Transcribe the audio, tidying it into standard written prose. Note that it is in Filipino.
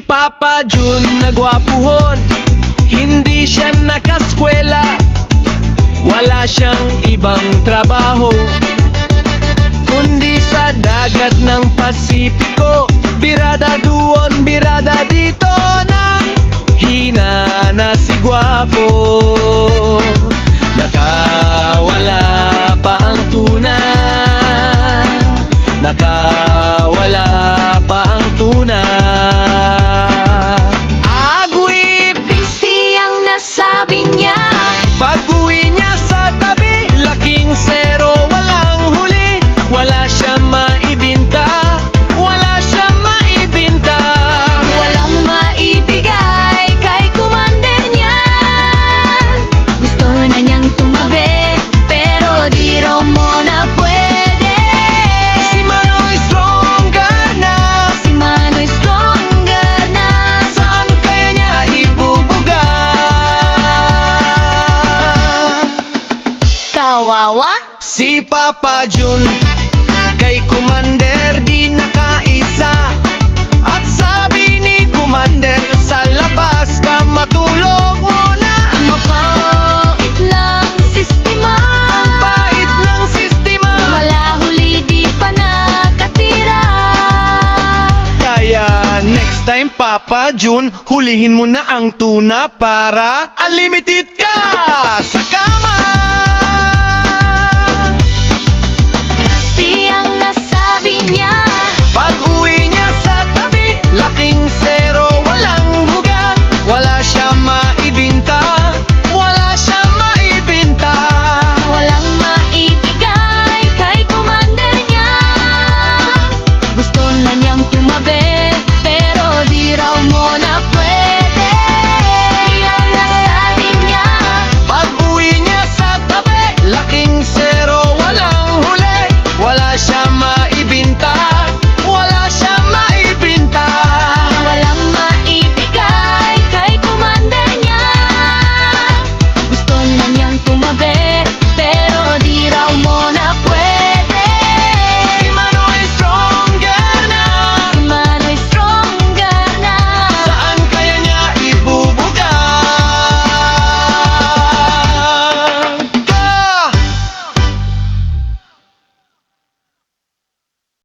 Papa Jun nagwapuhon, hindi siya nakaskwela, wala siyang ibang trabaho kundi sa dagat ng Pasipiko. Birada doon, birada dito, nang hina na si Gwapo. Nakawala pa ang tuna, nakawala pa ang tuna. Agwip, Busy ang nasabi niya. pag-uwi niya sa tabi, laking zero, walang huli. Wala siya maibinta, wala siya maibinta. Walang maibigay kay commander niya. Gusto na niyang tumabi, pero di raw mo na pwede. Si Manoy stronger na, Si Manoy stronger na. saan kaya niya ibubuga? Kawawa? Si Papa Jun kay Commander di nakaisa, at sabi ni Commander, sa labas ka matulog muna. Mapait lang sistema. Ang pait ng sistema, Wala huli, di pa nakatira. kaya next time Papa Jun, hulihin mo na ang tuna para unlimited ka sa